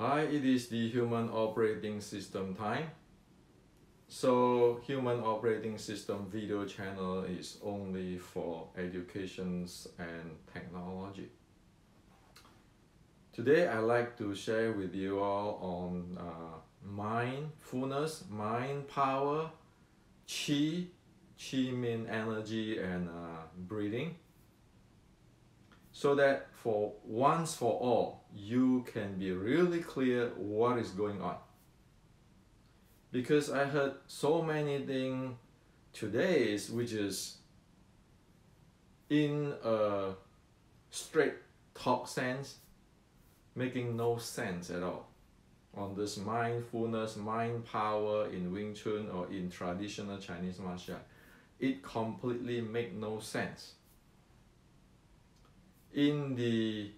Hi, it is the human operating system time. So human operating system video channel is only for educations and technology. Today I like to share with you all on mindfulness, mind power, chi mean energy, and breathing. So that for once for all, you can be really clear what is going on. Because I heard so many things today which is in a straight talk sense, making no sense at all. On this mindfulness, mind power in Wing Chun or in traditional Chinese martial art, it completely make no sense. In the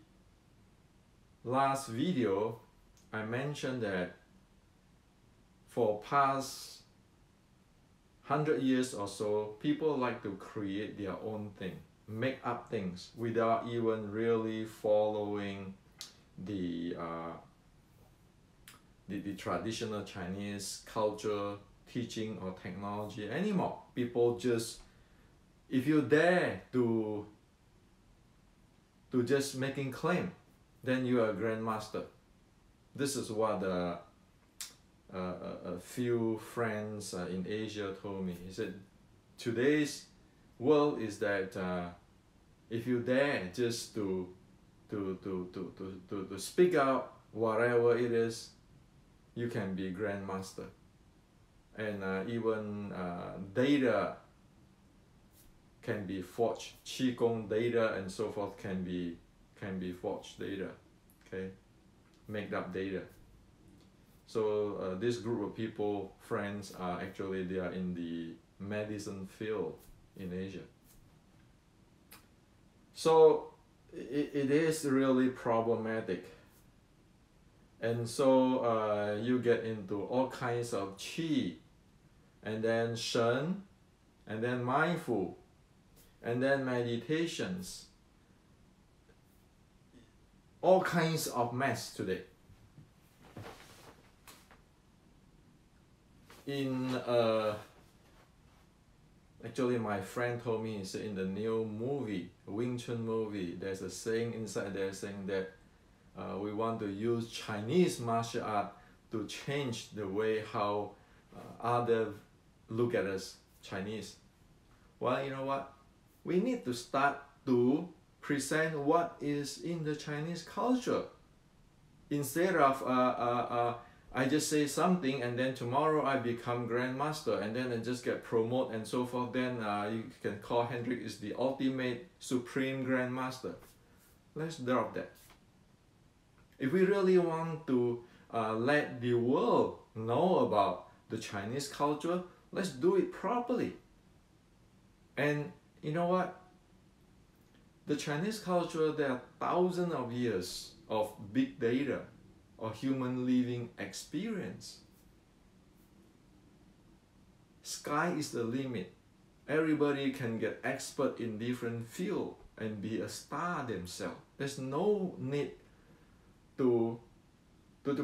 last video, I mentioned that for past 100 years or so, people like to create their own thing, make up things without even really following the traditional Chinese culture, teaching, or technology anymore. People just, if you dare to just making claim, then you are a grandmaster. This is what a few friends in Asia told me. He said, today's world is that if you dare just to speak out whatever it is, you can be grandmaster. And even data can be forged, qigong data and so forth can be forged data, okay, made up data. So this group of people, friends, are actually they are in the medicine field in Asia. So it is really problematic, and so you get into all kinds of qi, and then shen, and then mindful, and then meditations, all kinds of mess today. Actually my friend told me, he said in the new movie, Wing Chun movie, there's a saying inside there saying that we want to use Chinese martial art to change the way how others look at us, Chinese. Well, you know what? We need to start to present what is in the Chinese culture. Instead of I just say something and then tomorrow I become grandmaster and then I just get promoted and so forth, then you can call Hendrik is the ultimate supreme grandmaster. Let's drop that. If we really want to let the world know about the Chinese culture, let's do it properly. And you know what? The Chinese culture, there are thousands of years of big data or human living experience. Sky is the limit. Everybody can get expert in different field and be a star themselves. There's no need to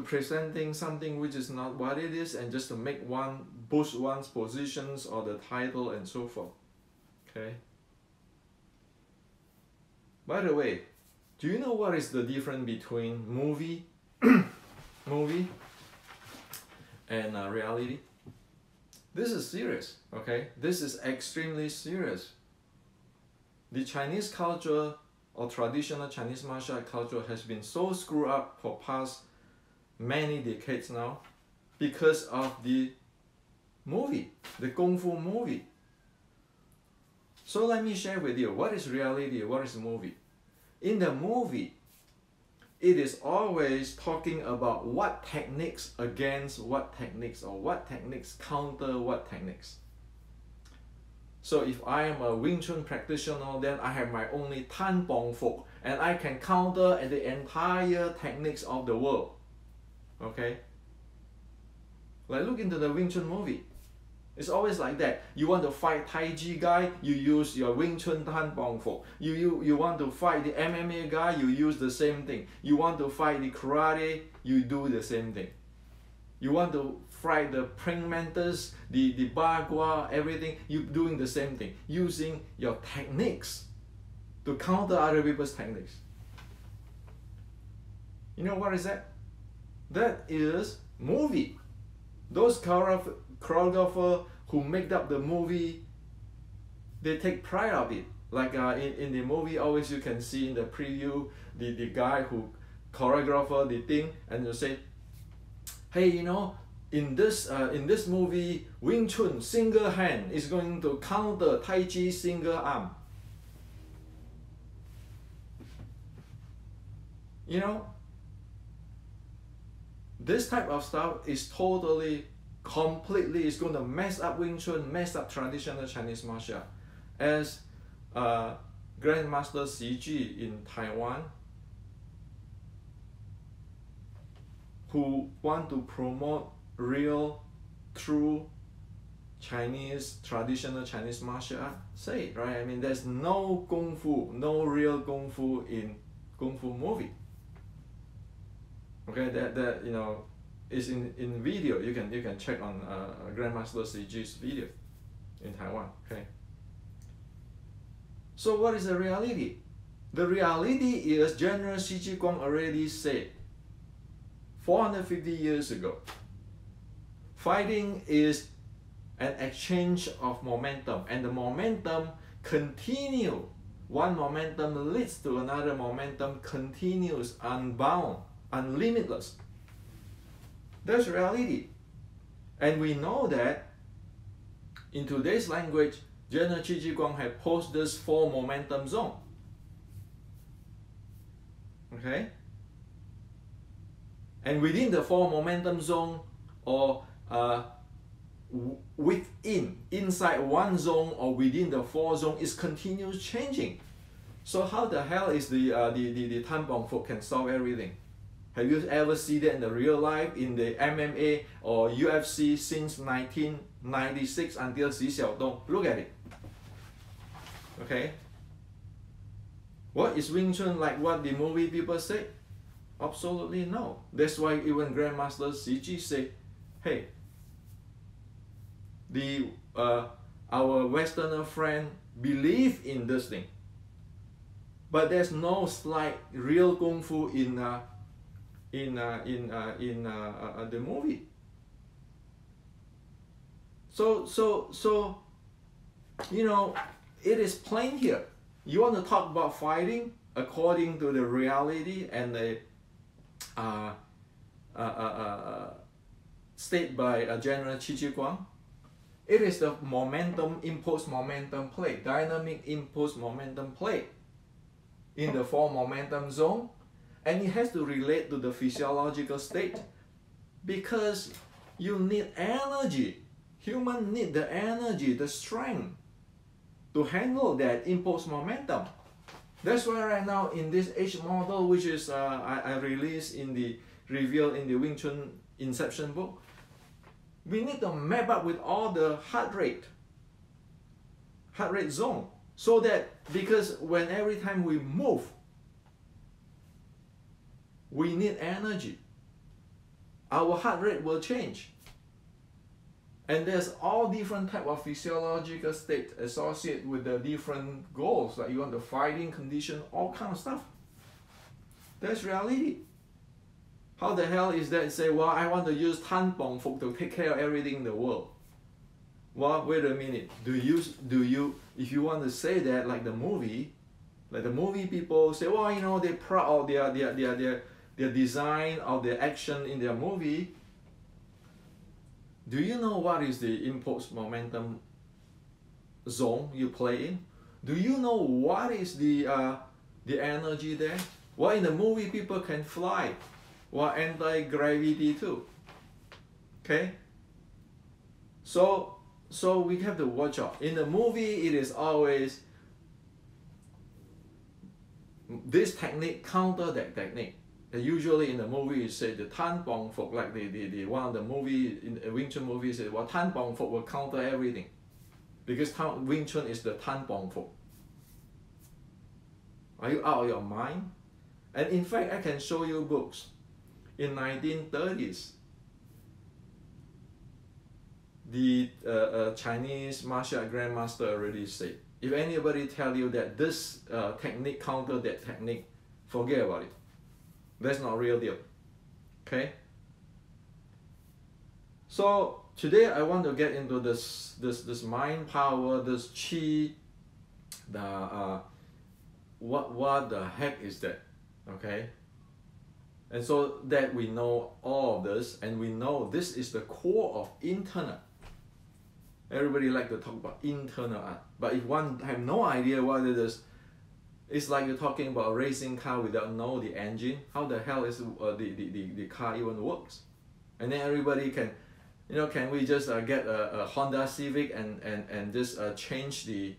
presenting something which is not what it is and just to make one boost one's positions or the title and so forth. Okay. By the way, do you know what is the difference between movie and reality? This is serious, okay? This is extremely serious. The Chinese culture or traditional Chinese martial art culture has been so screwed up for past many decades now because of the movie, the Kung Fu movie. So let me share with you what is reality, what is movie. In the movie, it is always talking about what techniques against what techniques or what techniques counter what techniques. So if I am a Wing Chun practitioner, then I have my only Tan Bong Fok and I can counter the entire techniques of the world. Okay? Like look into the Wing Chun movie. It's always like that. You want to fight Tai Chi guy, you use your Wing Chun Tan Bong Fo. You want to fight the MMA guy, you use the same thing. You want to fight the karate, you do the same thing. You want to fight the praying mantis, the bagua, everything, you doing the same thing. Using your techniques to counter other people's techniques. You know what is that? That is movie. Those choreographer who make up the movie, they take pride of it. Like in the movie, always you can see in the preview, the guy who choreographer the thing, and you say, hey, you know, in this movie, Wing Chun single hand is going to counter Tai Chi single arm. You know, this type of stuff is totally, completely, is going to mess up Wing Chun, mess up traditional Chinese martial art. As Grandmaster Xi Ji in Taiwan, who want to promote real, true Chinese, traditional Chinese martial art, say it, right? I mean, there's no Kung Fu, no real Kung Fu in Kung Fu movie. Okay, that you know is in video. You can check on Grandmaster Xi Ji's video in Taiwan. Okay. So what is the reality? The reality is General Xi Jiguang already said 450 years ago. Fighting is an exchange of momentum, and the momentum continue. One momentum leads to another momentum, continues, unbound, unlimitless. That's reality. And we know that in today's language, General Xi Jiguang had posed this 4 momentum zone. Okay? And within the 4 momentum zone, or inside one zone or within the 4 zone, is continuous changing. So how the hell is the Tan Bong Fo can solve everything? Have you ever seen that in the real life, in the MMA or UFC since 1996 until Xi Xiaodong? Look at it. Okay? What is Wing Chun like what the movie people say? Absolutely no. That's why even Grandmaster Xi Ji said, hey, our Westerner friend believe in this thing, but there's no slight real Kung Fu in the movie. So you know, it is plain here. You want to talk about fighting according to the reality and the state by General Xi Jiguang. It is the momentum impulse momentum play, dynamic impulse momentum play in the 4 momentum zone, and it has to relate to the physiological state, because you need energy. Human need the energy, the strength to handle that impulse momentum. That's why right now in this H model, which is I released in the reveal in the Wing Chun Inception book, we need to map up with all the heart rate zone, so that, because when every time we move, we need energy, our heart rate will change. And there's all different type of physiological state associated with the different goals, like you want the fighting condition, all kind of stuff. That's reality. How the hell is that? Say, well, I want to use Tan Bong Fo to take care of everything in the world. Well, wait a minute. Do you, if you want to say that like the movie people say, well, you know, they're proud of their design of their action in their movie. Do you know what is the impulse momentum zone you play in? Do you know what is the energy there? Well, in the movie, people can fly. Well, anti-gravity too. Okay? So we have to watch out. In the movie, it is always this technique counter that technique. usually in the movie you say the Tan Bong Fok, like the one of the movie in Wing Chun movie says, well, Tan Bong Fok will counter everything, because Wing Chun is the Tan Bong Fok. Are you out of your mind? And in fact, I can show you books. In 1930s, the Chinese martial art grandmaster already said, if anybody tell you that this technique counter that technique, forget about it. That's not real deal. Okay? So today I want to get into this mind power, this chi, what the heck is that? Okay? And so that we know all of this, and we know this is the core of internal. Everybody like to talk about internal art, but if one have no idea what it is, it's like you're talking about a racing car without know the engine. How the hell is the car even works? And then everybody can, can we just get a Honda Civic and just change the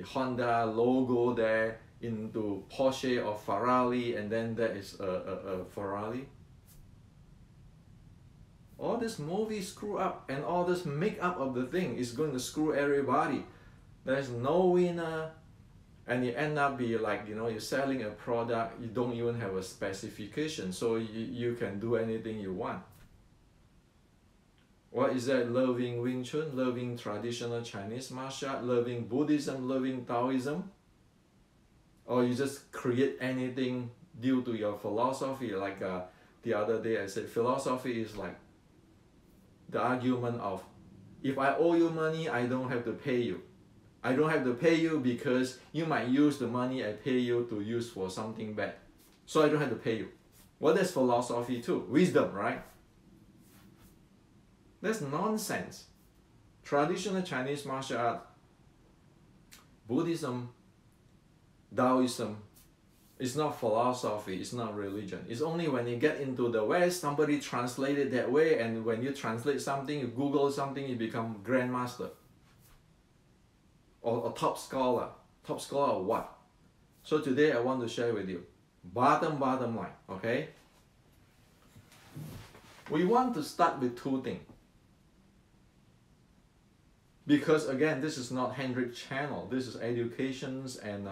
Honda logo there into Porsche or Ferrari, and then that is a Ferrari? All this movie screw up, and all this make up of the thing is going to screw everybody. There's no winner, and you end up be like, you're selling a product, you don't even have a specification, so you can do anything you want. What is that? Loving Wing Chun, loving traditional Chinese martial art, loving Buddhism, loving Taoism? Or you just create anything due to your philosophy? Like the other day I said, philosophy is like the argument of, if I owe you money, I don't have to pay you. I don't have to pay you because you might use the money I pay you to use for something bad. So I don't have to pay you. Well, that's philosophy too. Wisdom, right? That's nonsense. Traditional Chinese martial art, Buddhism, Taoism, it's not philosophy, it's not religion. It's only when you get into the West, somebody translate it that way, and when you translate something, you Google something, you become grandmaster. Or a top scholar. Top scholar of what? So today I want to share with you. Bottom line, okay? We want to start with two things. Because again, this is not Hendrik channel. This is educations and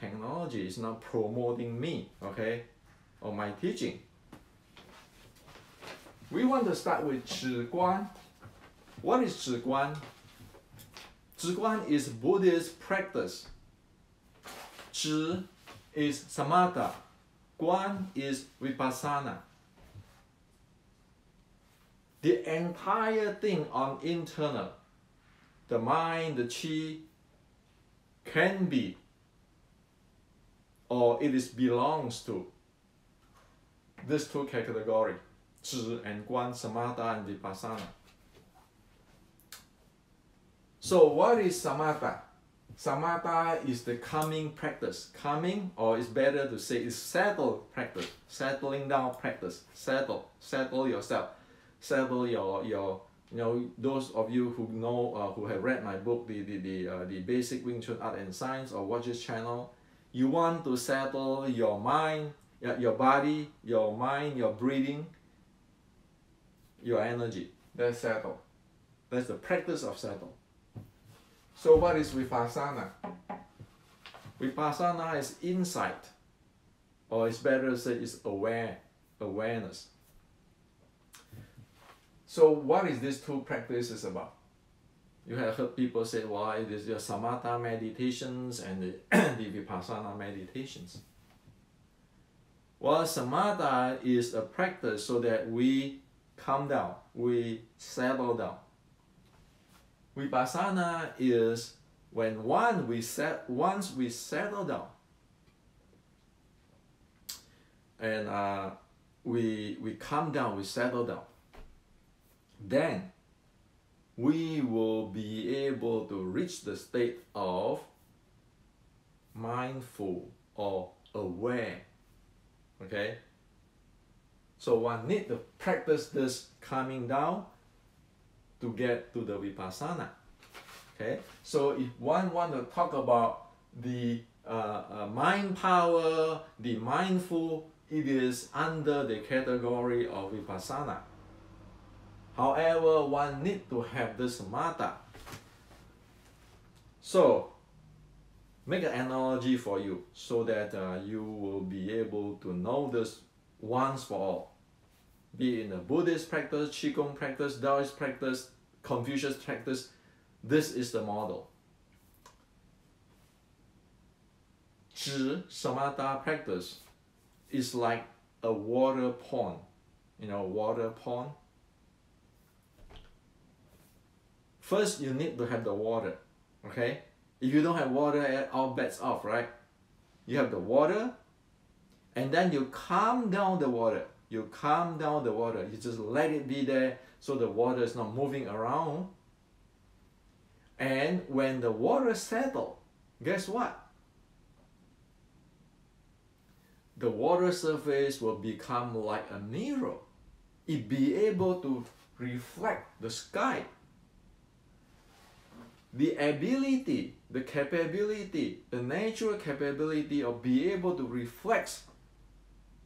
technology. It's not promoting me, okay? Or my teaching. We want to start with 止观. What is 止观? 止观 is Buddhist practice. 止 is samatha. 观 is vipassana. The entire thing on internal, the mind, the chi, can be, or it is belongs to, these two categories, 止 and 观, samatha and vipassana. So what is samatha? Samatha is the calming practice. Calming, or it's better to say, is settle practice. Settling down practice. Settle yourself. Settle your those of you who know, who have read my book, the Basic Wing Chun Art and Science, or watch this channel, you want to settle your mind, your body, your mind, your breathing, your energy. That's settle. That's the practice of settle. So what is vipassana? Vipassana is insight, or it's better to say it's awareness. So what is these two practices about? You have heard people say, well, it is your samatha meditations and the vipassana meditations. Well, samatha is a practice so that we calm down, we settle down. Vipassana is when once we settle down and we calm down, we settle down, then we will be able to reach the state of mindful or aware. Okay? So one need to practice this calming down to get to the vipassana. Okay? So if one want to talk about the mind power, the mindful, it is under the category of vipassana. However, one need to have the samatha. So, make an analogy for you so that you will be able to know this once for all. Be it in the Buddhist practice, Qigong practice, Taoist practice, Confucius practice, this is the model. Zhi samatha practice is like a water pond. You know, water pond. First, you need to have the water. Okay? If you don't have water, all bets off, right? You have the water, and then you calm down the water. You calm down the water. You just let it be there so the water is not moving around. And when the water settles, guess what? The water surface will become like a mirror. It be able to reflect the sky. The ability, the capability, the natural capability of being able to reflect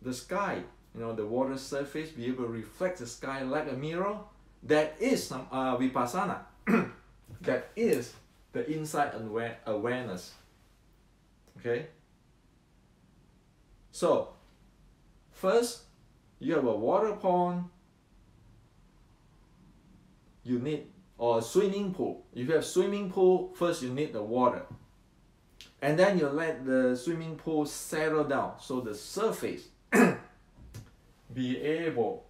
the sky, you know, the water surface, be able to reflect the sky like a mirror, that is some vipassana. That is the insight awareness. Okay? So, first, you have a water pond, you need, or a swimming pool. If you have swimming pool, first you need the water. And then you let the swimming pool settle down, so the surface be able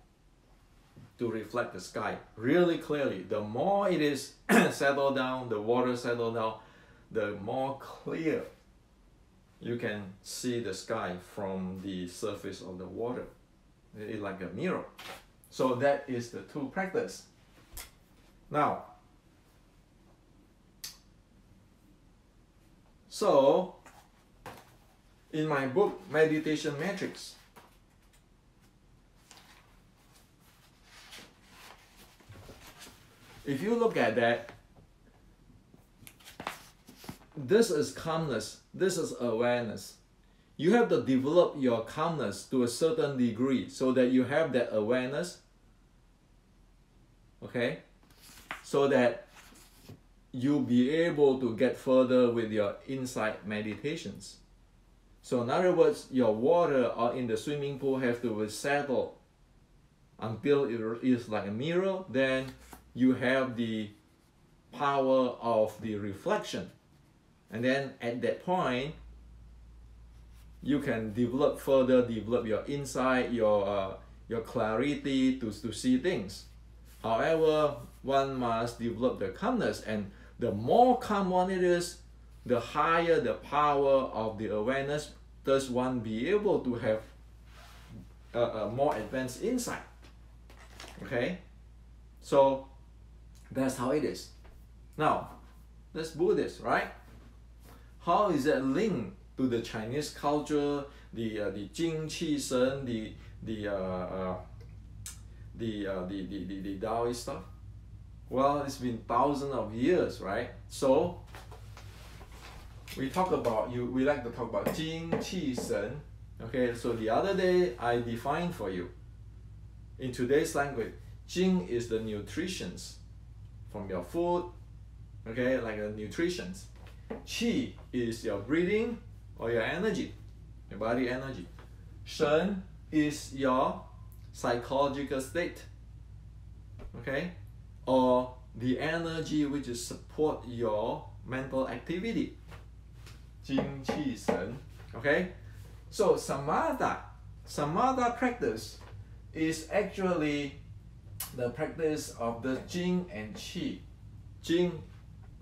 to reflect the sky really clearly. The more it is settled down, the water settled down, the more clear you can see the sky from the surface of the water. It's like a mirror. So that is the two practice. Now, so in my book, Meditation Matrix, if you look at that, this is calmness, this is awareness. You have to develop your calmness to a certain degree so that you have that awareness, okay? So that you'll be able to get further with your insight meditations. So in other words, your water or in the swimming pool have to settle until it is like a mirror. Then you have the power of the reflection. And then at that point, you can develop your insight, your clarity to see things. However, one must develop the calmness, and the more calm one it is, the higher the power of the awareness. Thus, one be able to have a more advanced insight. Okay, so that's how it is. Now, that's Buddhist, right? How is that linked to the Chinese culture, the Jing Qi Shen, the Taoist stuff? Well, it's been thousands of years, right? So we talk about we like to talk about Jing Qi Shen. Okay, so the other day I defined for you. In today's language, Jing is the nutritions from your food, okay, like the nutritions. Qi is your breathing or your energy, your body energy. Shen is your psychological state, okay, or the energy which is support your mental activity. Jing Qi Shen, okay. So samatha practice is actually the practice of the Jing and Qi. Jing,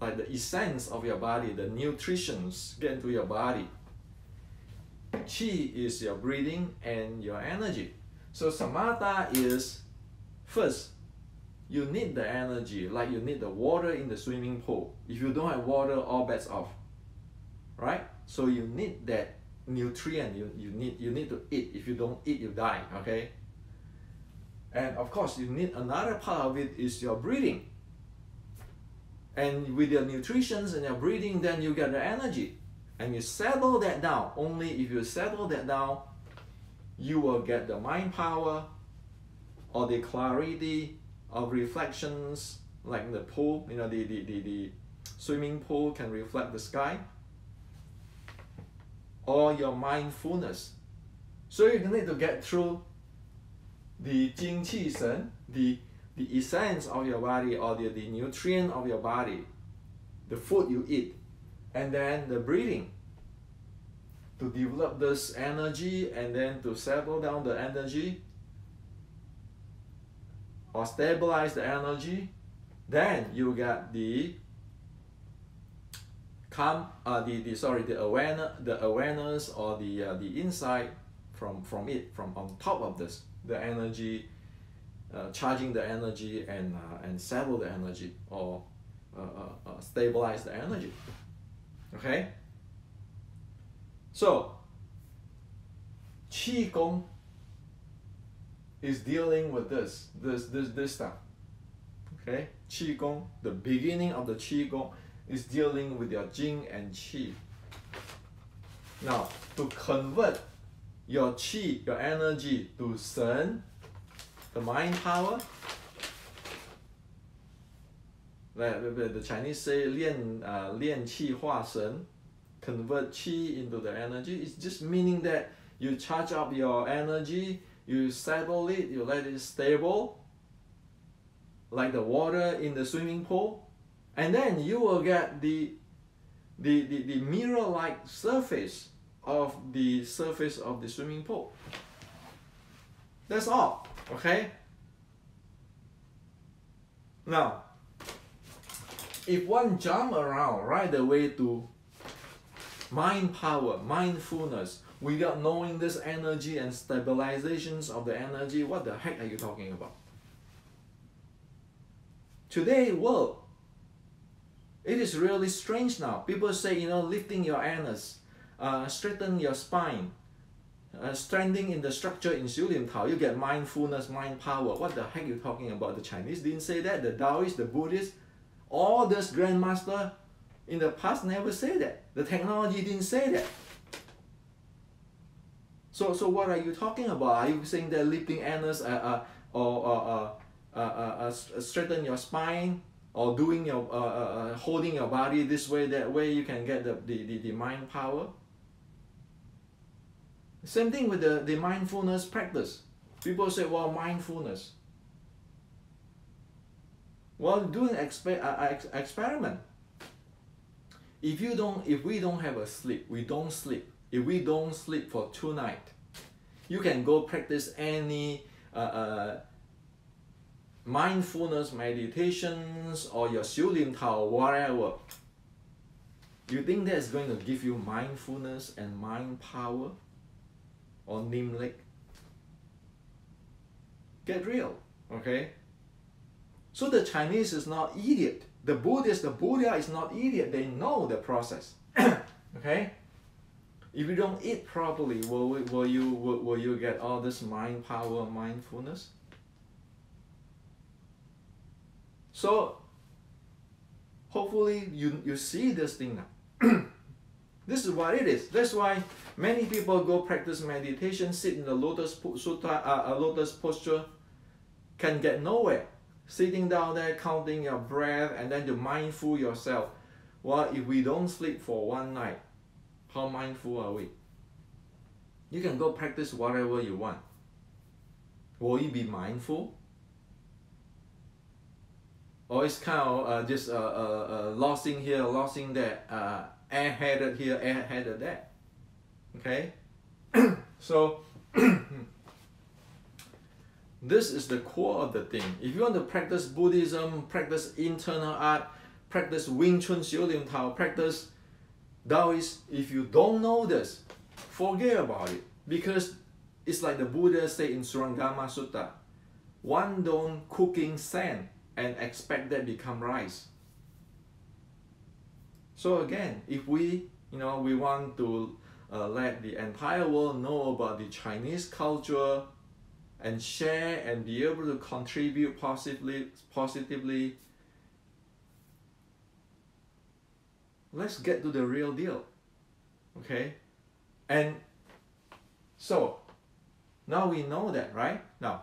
like the essence of your body, the nutritions get into your body. Qi is your breathing and your energy. So samatha is, first, you need the energy, like you need the water in the swimming pool. If you don't have water, all bets off, right? So you need that nutrient, you need to eat. If you don't eat, you die, okay? And of course, you need another part of it is your breathing. And with your nutrition and your breathing, then you get the energy. and you settle that down. Only if you settle that down, you will get the mind power or the clarity of reflections, like the pool, you know, the swimming pool can reflect the sky, or your mindfulness. So you need to get through the Jing Qi Shen, the essence of your body, or the nutrient of your body, the food you eat, and then the breathing, to develop this energy and then to settle down the energy or stabilize the energy. Then you get the calm, the awareness or the insight from on top of this, the energy, charging the energy and settle the energy, or stabilize the energy. Okay. So Qi Gong is dealing with this stuff. Okay, Qi Gong, the beginning of the Qi Gong is dealing with your Jing and Qi. Now, to convert your Qi, your energy, to Shen, the mind power, the Chinese say 练气化神, convert Qi into the energy. It's just meaning that you charge up your energy, you settle it, you let it stable, like the water in the swimming pool, and then you will get the mirror-like surface of the swimming pool. That's all. Okay. Now, if one jump around right away to mind power, mindfulness, without knowing this energy and stabilizations of the energy, what the heck are you talking about? Today world, it is really strange now. People say, you know, lifting your anus, straighten your spine, strengthening in the structure in Xiu Lim Tao, you get mindfulness, mind power. What the heck are you talking about? The Chinese didn't say that. The Taoists, the Buddhists, all this grandmaster in the past never say that. The technology didn't say that. So what are you talking about? Are you saying that lifting anus or straighten your spine, or doing your holding your body this way, that way, you can get the mind power? Same thing with the mindfulness practice. People say, well, mindfulness. Well, do an experiment. If we don't have a sleep, we don't sleep. If we don't sleep for 2 nights, you can go practice any mindfulness meditations or your Xiu Lim Tao, whatever. You think that's going to give you mindfulness and mind power? Or Nim Lek? Get real, okay? So the Chinese is not idiot. The Buddha is not idiot. They know the process. Okay? If you don't eat properly, will you get all this mind power, mindfulness? So hopefully you see this thing now. This is what it is. That's why many people go practice meditation, sit in the lotus posture, can get nowhere. Sitting down there, counting your breath, and then to mindful yourself. Well, if we don't sleep for 1 night, how mindful are we? You can go practice whatever you want. Will you be mindful? Or it's kind of just losing here, losing there, airheaded here, airheaded there. Okay? So, this is the core of the thing. If you want to practice Buddhism, practice internal art, practice Wing Chun, Xiu Lim Tao, practice Taoist, if you don't know this, forget about it. Because it's like the Buddha said in Surangama Sutta, one don't cooking sand and expect that become rice. So again, if we want to let the entire world know about the Chinese culture and share and be able to contribute positively, let's get to the real deal. Okay, and so now we know that, right? Now,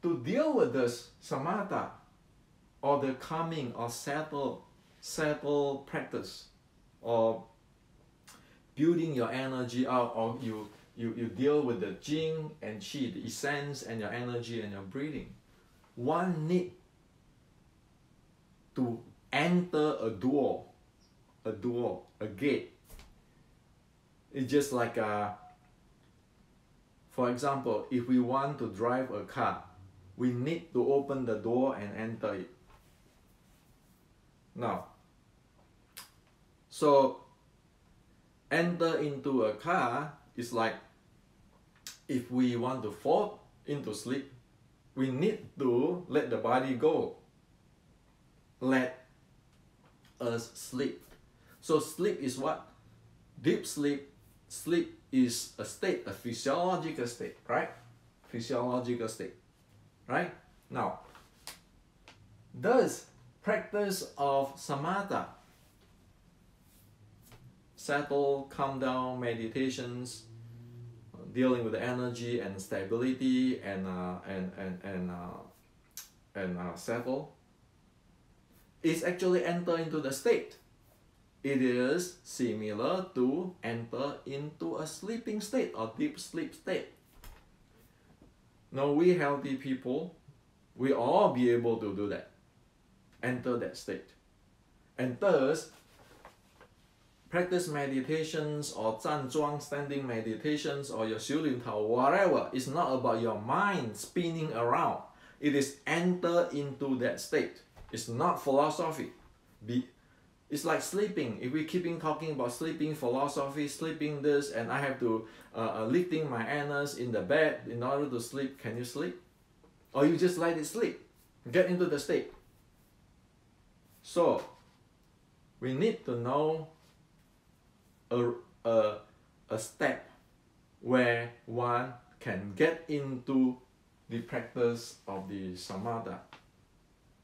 to deal with this samatha or the calming or settle practice, or building your energy out, or you deal with the jing and qi, the essence and your energy and your breathing, one need to enter a door, a gate. It's just like for example, if we want to drive a car, we need to open the door and enter it. Now, so enter into a car is like, if we want to fall into sleep, we need to let the body go. Let us sleep. So sleep is what? Deep sleep. Sleep is a state, a physiological state, right? Physiological state, right? Now, thus practice of samatha, settle, calm down, meditations, dealing with the energy and stability and settle, is actually enter into the state. It is similar to enter into a sleeping state or deep sleep state. Now, we healthy people, we all be able to do that, enter that state. And thus, practice meditations or 站桩 standing meditations or your 修炼头, whatever, it's not about your mind spinning around. It is enter into that state. It's not philosophy. It's like sleeping. If we keeping talking about sleeping philosophy, sleeping this, and I have to lifting my anus in the bed in order to sleep, can you sleep? Or you just let it sleep? Get into the state. So, we need to know a step where one can get into the practice of the samatha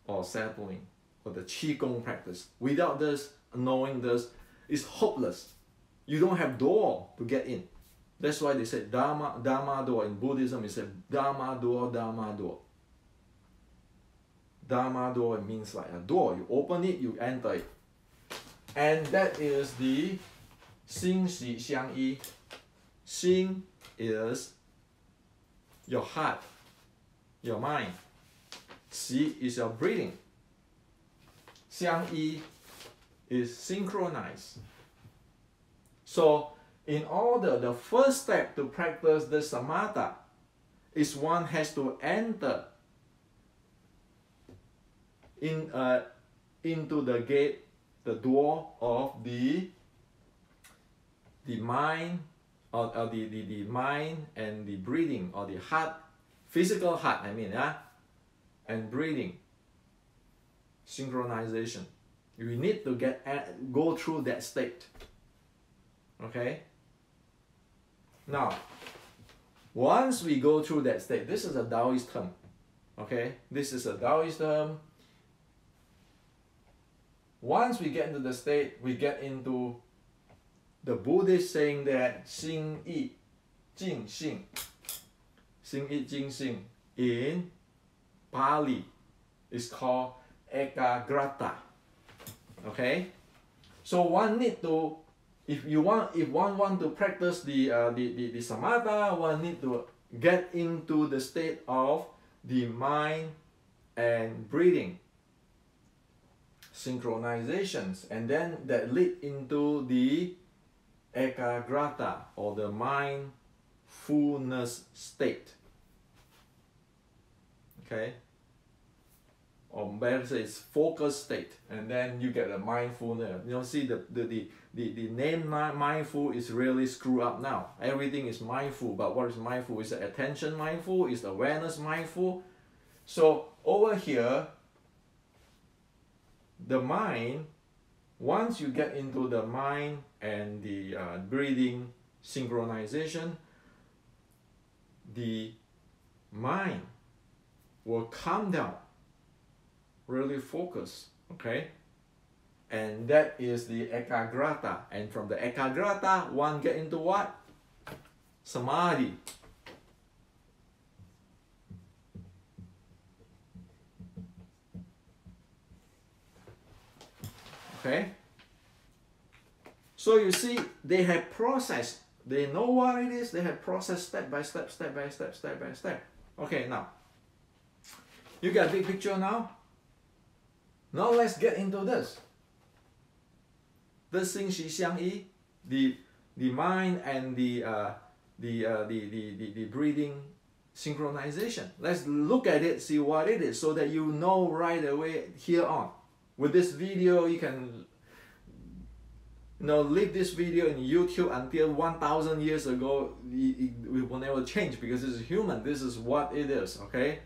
or settling or the qigong practice. Without this, knowing this, is hopeless. You don't have door to get in. That's why they say Dharma door. In Buddhism, it says Dharma door, Dharma door. Dharma door means like a door. You open it, you enter it. And that is the 心喜相依. Xin is your heart, your mind. Xi is your breathing. 相依 is synchronize. So, in order, the first step to practice the samatha is one has to enter into the gate, the door of the mind, or the mind and the breathing, or the heart, physical heart, I mean, and breathing. Synchronization. We need to go through that state. Okay? Now, once we go through that state, this is a Taoist term. Okay? This is a Taoist term. Once we get into the state, we get into the Buddhist saying that 心意静性. 心意静性 in Pali is called ekagrata. Okay? So one need to, if one want to practice the samatha, one need to get into the state of the mind and breathing. Synchronizations, and then that lead into the ekagrata, or the mindfulness state. Okay? Or better say it's focus state, and then you get a mindfulness. You know, see the name mindful is really screwed up now. Everything is mindful, but what is mindful? Is the attention mindful? Is the awareness mindful? So over here, the mind, once you get into the mind and the breathing synchronization, the mind will calm down, really focus, okay? And that is the ekagrata. And from the ekagrata, one get into what? Samadhi. Okay? So you see, they have processed. They know what it is. They have processed step by step, step by step, step by step. Okay, now. You got a big picture now? Now let's get into this. The 心息相依, the mind and the breathing synchronization. Let's look at it, see what it is, so that you know right away here on. With this video, you can leave this video in YouTube until 1,000 years ago. It will never change because this is human. This is what it is. Okay.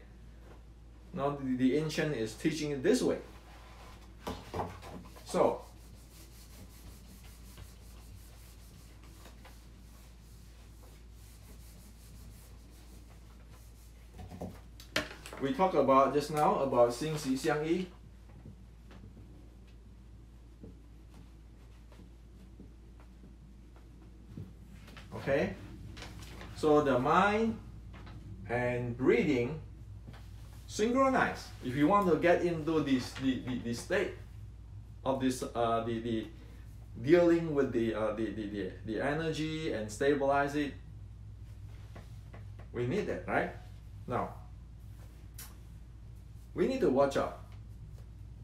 Now the ancient is teaching it this way. So. We talked about just now about 心息相依. Okay, so the mind and breathing synchronize. If you want to get into this the state of this the dealing with the energy and stabilize it, we need that, right? Now. We need to watch out.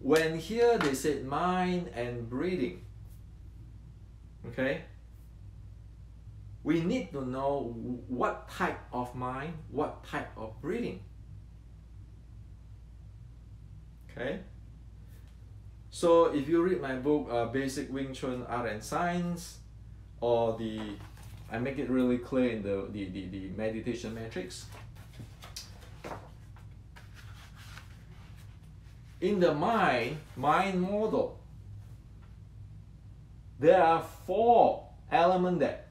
When here they said mind and breathing, okay? We need to know what type of mind, what type of breathing. Okay? So if you read my book, Basic Wing Chun Art and Science, or I make it really clear in the meditation matrix. In the mind model, there are 4 elements there.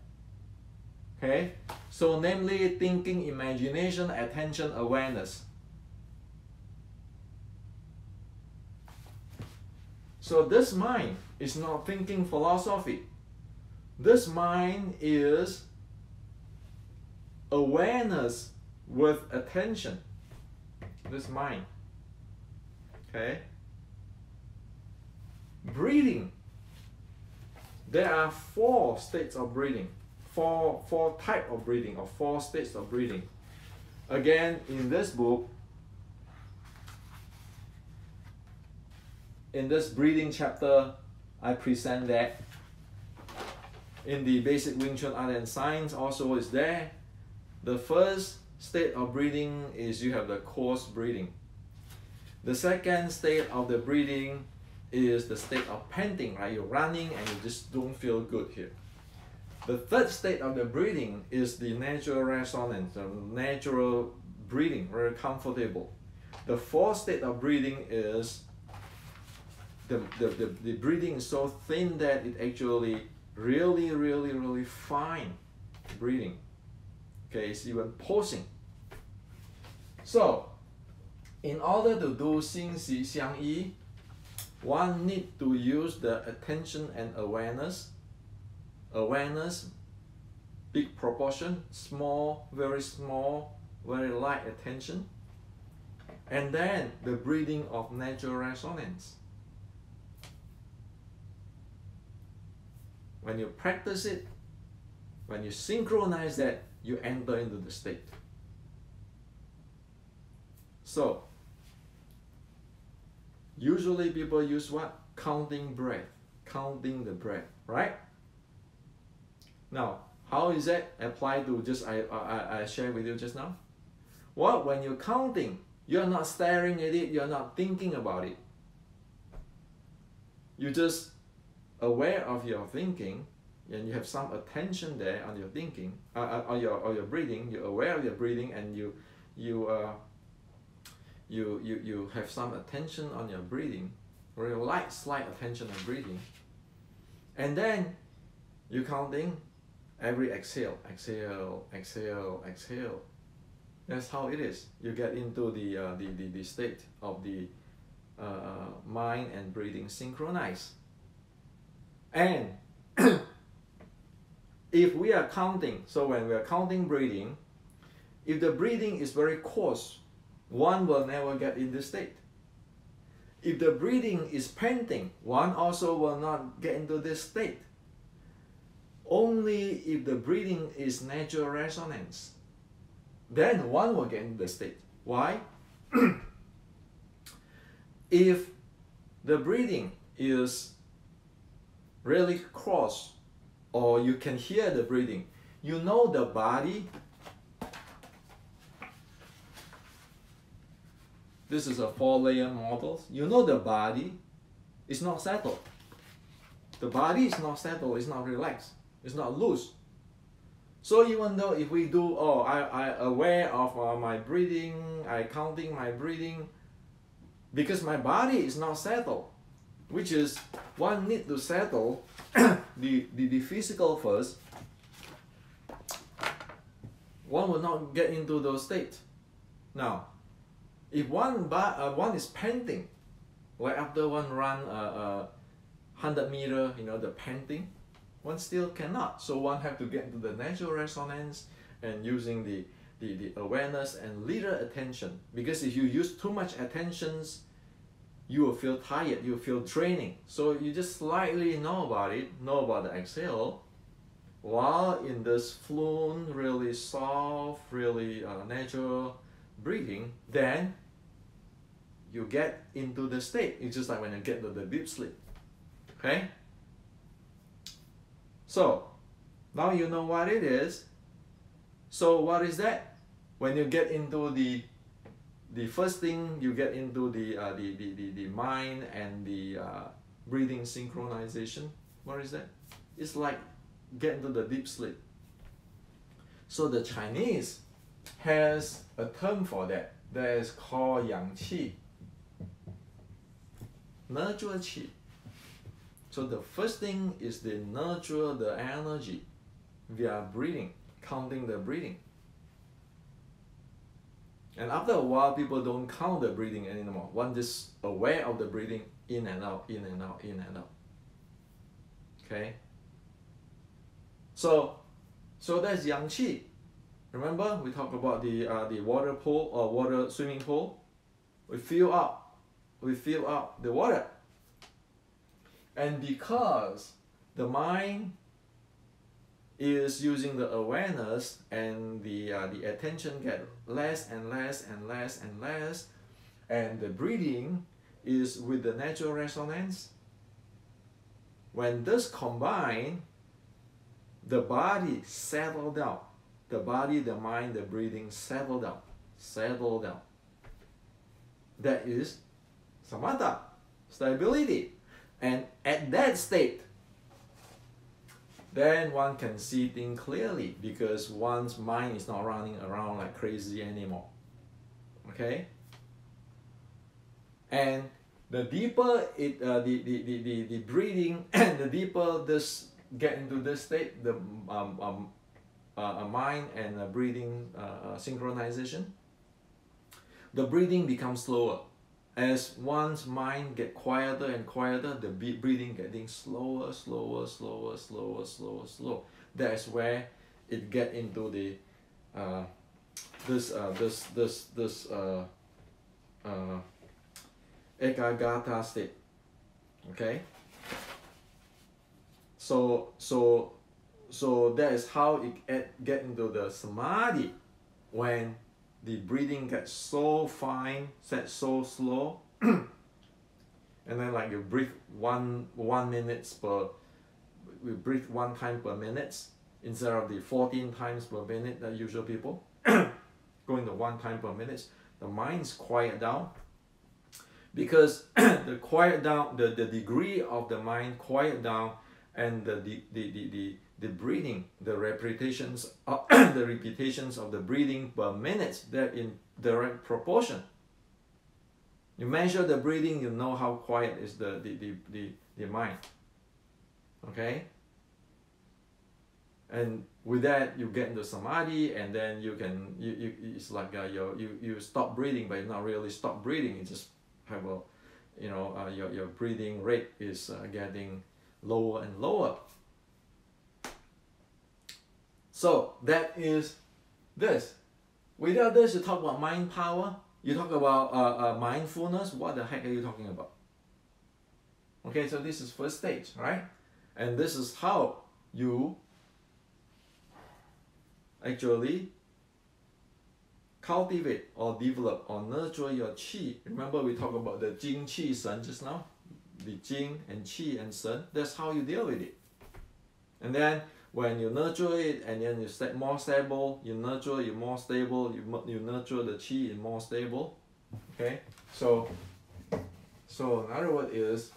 Okay? So namely thinking, imagination, attention, awareness. So this mind is not thinking philosophy. This mind is awareness with attention. This mind. Okay. Breathing. There are 4 states of breathing. Four types of breathing, or 4 states of breathing. Again, in this book, in this breathing chapter, I present that. In the Basic Wing Chun Art and Science also is there. The first state of breathing is you have the coarse breathing. The second state of the breathing is the state of panting, right? You're running and you just don't feel good here. The third state of the breathing is the natural resonance, the natural breathing, very comfortable. The fourth state of breathing is the breathing is so thin that it actually really fine breathing. Okay, it's even pulsing. So, in order to do 心息相依, one need to use the attention and awareness. Awareness, big proportion, small, very light attention. And then the breathing of natural resonance. When you practice it, when you synchronize that, you enter into the state. So, usually people use what? Counting breath. Counting the breath, right? Now, how is that applied to just I shared with you just now? Well, when you're counting, you're not staring at it, you're not thinking about it. You're just aware of your thinking, and you have some attention there on your thinking, on your breathing. You're aware of your breathing, and you have some attention on your breathing, very light, slight attention on breathing, and then you're counting every exhale, exhale, exhale, exhale. That's how it is. You get into the state of the mind and breathing synchronize. And if we are counting, so when we are counting breathing, if the breathing is very coarse, one will never get in this state. If the breathing is panting, one also will not get into this state. Only if the breathing is natural resonance, then one will get into the state. Why? If the breathing is really cross, or you can hear the breathing, you know the body. This is a 4-layer model. You know the body is not settled. The body is not settled, it's not relaxed, it's not loose. So even though if we do, I aware of my breathing, I counting my breathing, because my body is not settled, which is one need to settle the physical first, one will not get into those states. Now, if one is panting, like after one run 100 meter, you know, the panting, one still cannot. So one have to get into the natural resonance and using the awareness and little attention. Because if you use too much attention, you will feel tired, you will feel draining. So you just slightly know about it, know about the exhale, while in this fluent, really soft, really natural breathing, then you get into the state. It's just like when you get into the deep sleep. Okay? So now you know what it is. So what is that? When you get into the first thing, you get into the mind and the breathing synchronization. What is that? It's like get into the deep sleep. So the Chinese has a term for that. That is called yang qi, nurture qi. So the first thing is the nurture the energy via breathing, counting the breathing. And after a while, people don't count the breathing anymore. One just aware of the breathing in and out, in and out, in and out. Okay? So that's yang qi. Remember, we talked about the water pool or water swimming pool. We fill up the water. And because the mind is using the awareness and the attention get less and less and less and less, and the breathing is with the natural resonance, when this combine, the body settle down. The body, the mind, the breathing settle down. Settle down. That is samatha, stability. And at that state, then one can see things clearly because one's mind is not running around like crazy anymore. Okay? And the deeper the breathing, and the deeper this get into this state, the mind and breathing synchronization, the breathing becomes slower. As one's mind get quieter and quieter, the breathing getting slower, slower, slower, slower, slower, slow. That's where it get into the ekagata state. Okay. So that is how it get into the samadhi, when the breathing gets so fine, set so slow, and then like you breathe one minute we breathe 1 time per minute instead of the 14 times per minute that usual people going to 1 time per minute. The mind's quiet down because the quiet down, the degree of the mind quiet down, and the breathing, the repetitions of the breathing per minute, they're in direct proportion. You measure the breathing, you know how quiet is the mind. Okay? And with that, you get into samadhi, and then you can it's like you stop breathing, but you not really stop breathing. You just have a your breathing rate is getting lower and lower. So that is this. Without this, you talk about mind power, you talk about mindfulness, what the heck are you talking about? Okay, so this is first stage, right? And this is how you actually cultivate or develop or nurture your qi. Remember we talked about the jing, qi, shen just now? The jing and qi and shen, that's how you deal with it. And then when you nurture it and then you stay more stable, you nurture it more stable, you nurture the qi and more stable. Okay, so another word is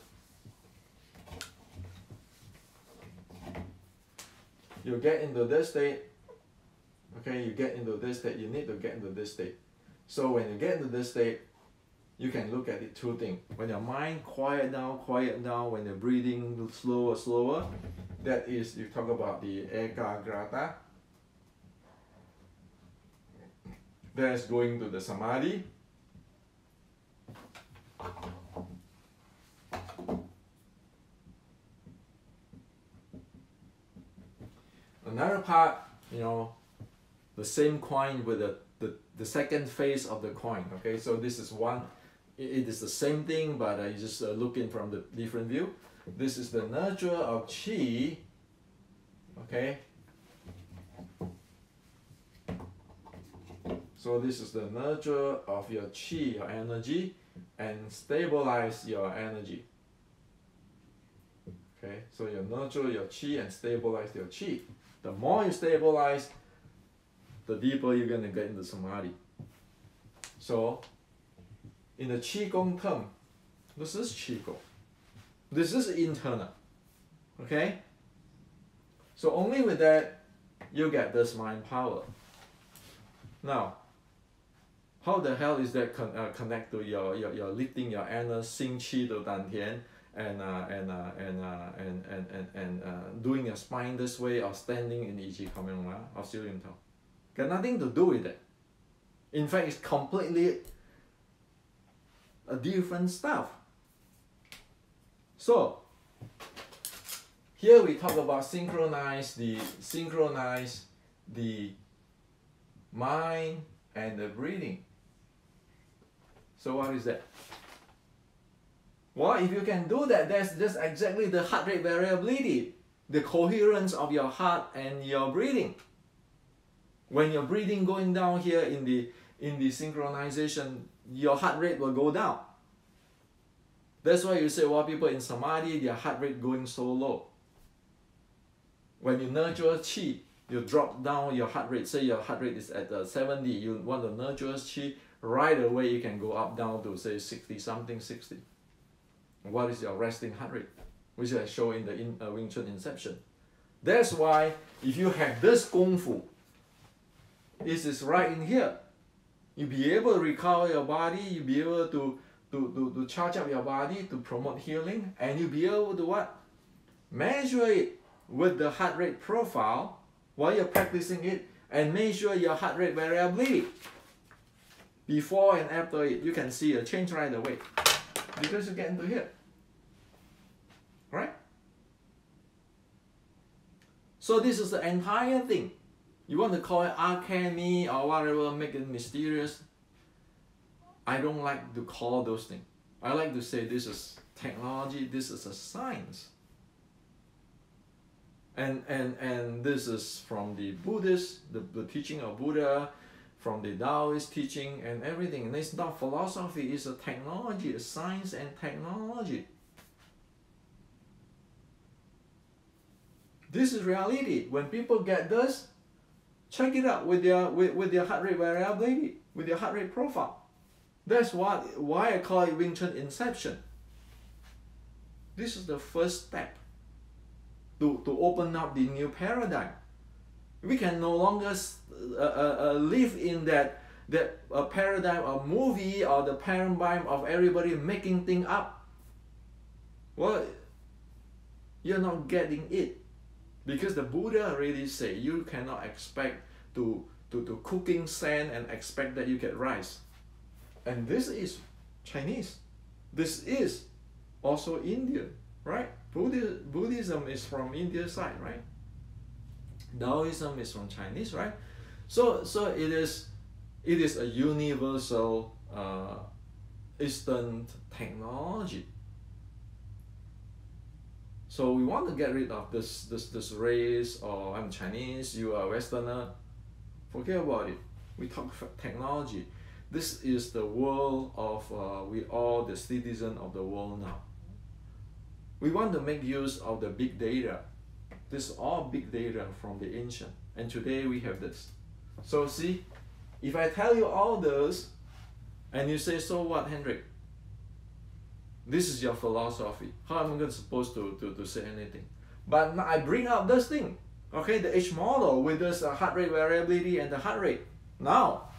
you get into this state. Okay, you get into this state, you need to get into this state. So when you get into this state, you can look at it two things. When your mind quiet down, when you're breathing slower, that is, you talk about the ekagrata. That's going to the samadhi. Another part, you know, the same coin with the second face of the coin. Okay, so this is one, it is the same thing, but you just looking from the different view. This is the nurture of qi. Okay, so this is the nurture of your qi, your energy, and stabilize your energy. Okay, so you nurture your qi and stabilize your qi. The more you stabilize, the deeper you're going to get into samadhi. So, in the Qigong term, this is Qigong. This is internal. Okay? So only with that, you get this mind power. Now, how the hell is that connect to your lifting your inner Xing Qi to Dantian and doing your spine this way or standing in Yi Qi Coming or Xiu Lim Tao? Got nothing to do with it. In fact, it's completely a different stuff. So here we talk about synchronize the mind and the breathing. So what is that? Well, if you can do that, that's just exactly the heart rate variability, the coherence of your heart and your breathing. When your breathing going down here in the synchronization, your heart rate will go down. That's why you say, well, people in samadhi, their heart rate going so low. When you nurture qi, you drop down your heart rate. Say your heart rate is at 70, you want to nurture qi, right away you can go up down to say 60 something, 60. What is your resting heart rate? Which I show in the Wing Chun Inception. That's why if you have this Kung Fu, this is right in here. You'll be able to recover your body, you'll be able to charge up your body to promote healing, and you'll be able to what? Measure it with the heart rate profile while you're practicing it, and measure your heart rate variability. Before and after it, you can see a change right away. Because you get into here. Right? So this is the entire thing. You want to call it alchemy or whatever, make it mysterious. I don't like to call those things. I like to say this is technology, this is a science. And this is from the Buddhist, the teaching of Buddha, from the Taoist teaching and everything. And it's not philosophy, it's a technology, it's science and technology. This is reality. When people get this, check it out with their heart rate variability, with their heart rate profile. That's why I call it Wing Chun Inception. This is the first step to open up the new paradigm. We can no longer live in that paradigm of movie or the paradigm of everybody making things up. Well, you're not getting it. Because the Buddha already said you cannot expect to cooking sand and expect that you get rice. And this is Chinese. This is also Indian, right? Buddhism is from India side, right? Taoism is from Chinese, right? So it is a universal Eastern technology. So we want to get rid of this race, or I'm Chinese, you are Westerner. Forget about it. We talk technology. This is the world of we all the citizens of the world now. We want to make use of the big data. This is all big data from the ancient, and today we have this. So see, if I tell you all this, and you say, so what, Hendrik? This is your philosophy. How am I supposed to say anything? But now I bring up this thing, okay, the H model with this heart rate variability and the heart rate. Now,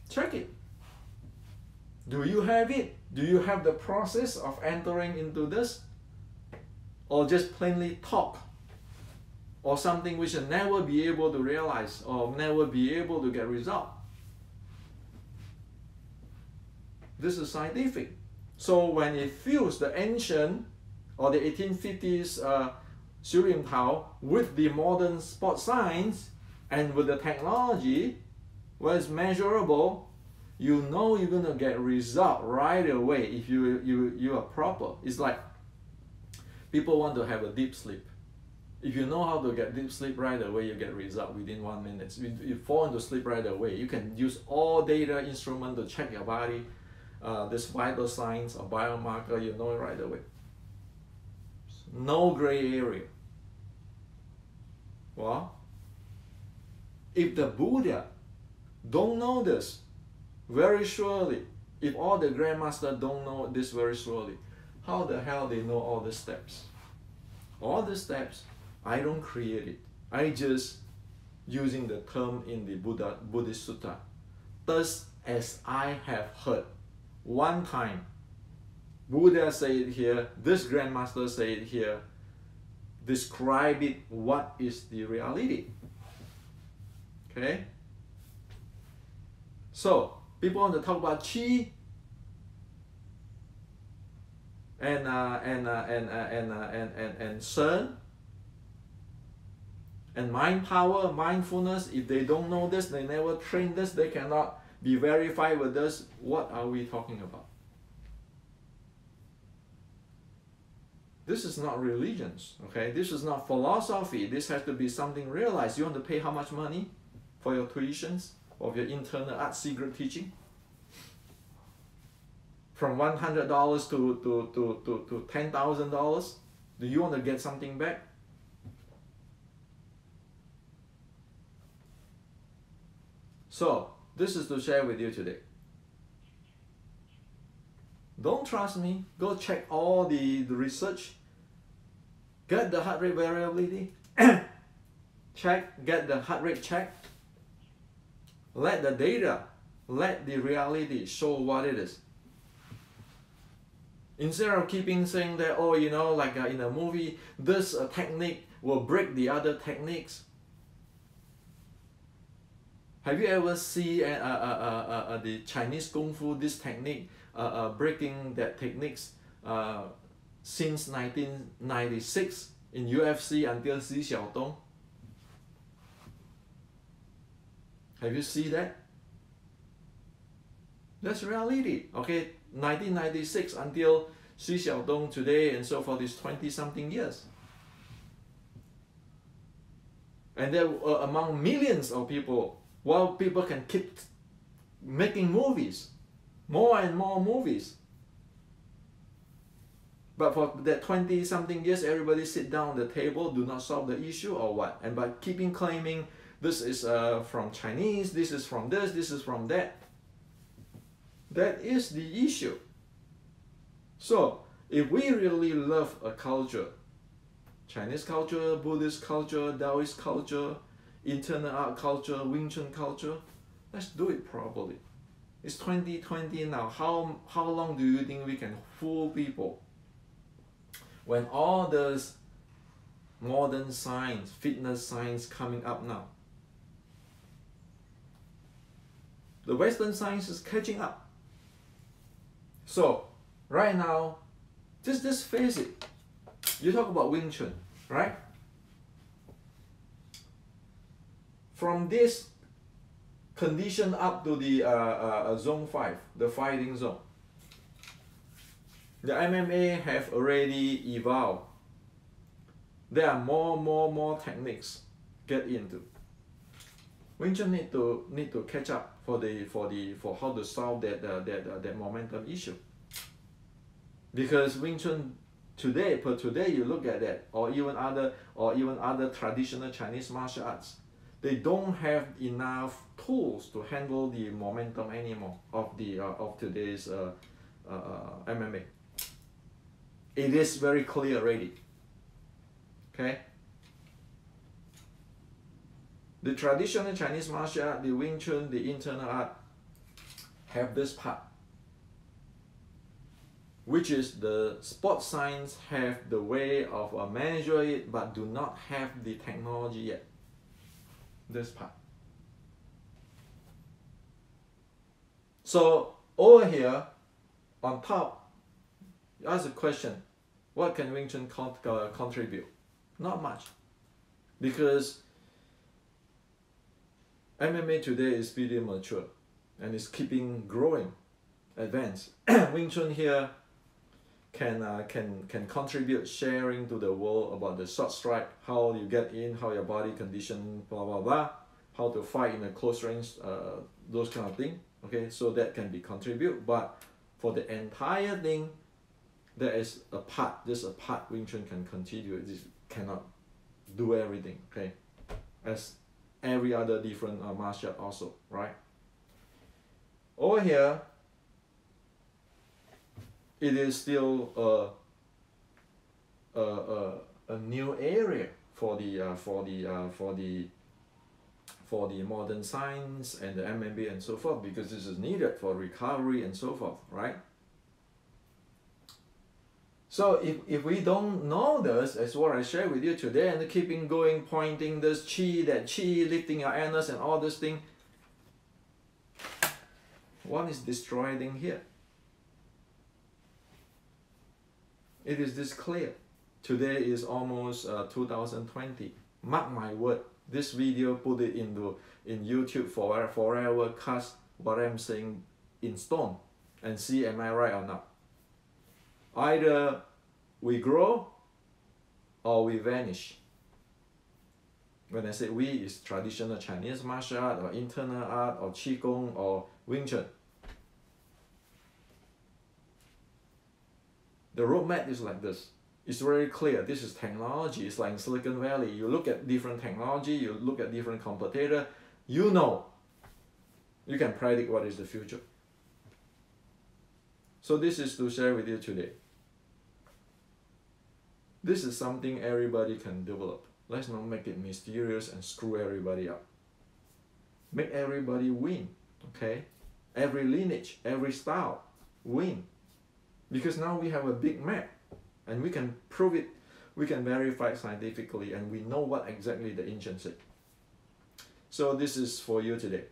check it. Do you have it? Do you have the process of entering into this? Or just plainly talk? Or something which you'll never be able to realize or never be able to get result? This is scientific. So when it fused the ancient or the 1850s Surium Tao with the modern sports science and with the technology, where it's measurable, you know you're gonna get result right away if you are proper. It's like people want to have a deep sleep. If you know how to get deep sleep right away, you get result within 1 minute. You fall into sleep right away. You can use all data instrument to check your body, this vital signs or biomarker, you know it right away. No gray area. Well, if the Buddha don't know this very surely, if all the grandmasters don't know this very surely, how the hell they know all the steps? All the steps, I don't create it. I just using the term in the Buddhist Sutta. Thus as I have heard. One time, Buddha said it here, this grandmaster said it here, describe it, what is the reality. Okay? So, people want to talk about qi and Sun and mind power, mindfulness. If they don't know this, they never train this, they cannot be verified with this. What are we talking about? This is not religions, okay? This is not philosophy. This has to be something realized. You want to pay how much money for your tuitions of your internal art secret teaching? From $100 to $10,000? Do you want to get something back? So, this is to share with you today. Don't trust me. Go check all the research. Get the heart rate variability. Get the heart rate checked. Let the data, let the reality show what it is. Instead of keeping saying that, oh, you know, like in a movie, this technique will break the other techniques. Have you ever seen the Chinese Kung Fu, this technique, breaking that techniques since 1996 in UFC until Xi Xiaodong? Have you seen that? That's reality, okay? 1996 until Xi Xiaodong today and so forth is 20-something years. And there among millions of people, while people can keep making movies, more and more movies. But for that 20-something years, everybody sit down on the table, do not solve the issue or what? And by keeping claiming this is from Chinese, this is from this is from that. That is the issue. So, if we really love a culture, Chinese culture, Buddhist culture, Taoist culture, internal art culture, Wing Chun culture, let's do it properly. It's 2020 now. How long do you think we can fool people? When all this modern science, fitness science coming up now. The Western science is catching up. So, right now, Just face it. You talk about Wing Chun, right? From this condition up to the zone 5, the fighting zone, the MMA have already evolved. There are more techniques get into. Wing Chun need to catch up for how to solve that momentum issue. Because Wing Chun today you look at that, or even other traditional Chinese martial arts, they don't have enough tools to handle the momentum anymore of today's MMA. It is very clear already. Okay. The traditional Chinese martial art, the Wing Chun, the internal art, have this part, which is the sports science have the way of measure it, but do not have the technology yet. This part. So over here, on top, you ask the question, what can Wing Chun contribute? Not much, because MMA today is pretty mature and is keeping growing, advanced. Wing Chun here can contribute, sharing to the world about the short strike, how you get in, how your body condition, blah blah blah, how to fight in a close range, those kind of thing. Okay, so that can be contribute, but for the entire thing, there is a part. Just a part Wing Chun can contribute. This cannot do everything. Okay, as every other different martial art also, right? Over here, it is still a new area for the modern science and the MMA and so forth, because this is needed for recovery and so forth, right? So if we don't know this, as what I share with you today, and keeping going, pointing this chi, that chi, lifting your anus and all this thing, what is destroying here? It is this clear. Today is almost 2020. Mark my word, this video, put it in YouTube forever, cast what I'm saying in stone and see am I right or not. Either we grow or we vanish. When I say we, it's traditional Chinese martial art or internal art or Qigong or Wing Chun. The roadmap is like this. It's very clear. This is technology. It's like in Silicon Valley. You look at different technology, you look at different competitor, you know, you can predict what is the future. So this is to share with you today. This is something everybody can develop. Let's not make it mysterious and screw everybody up. Make everybody win, okay? Every lineage, every style, win. Because now we have a big map and we can prove it, we can verify it scientifically, and we know what exactly the ancients said. So this is for you today.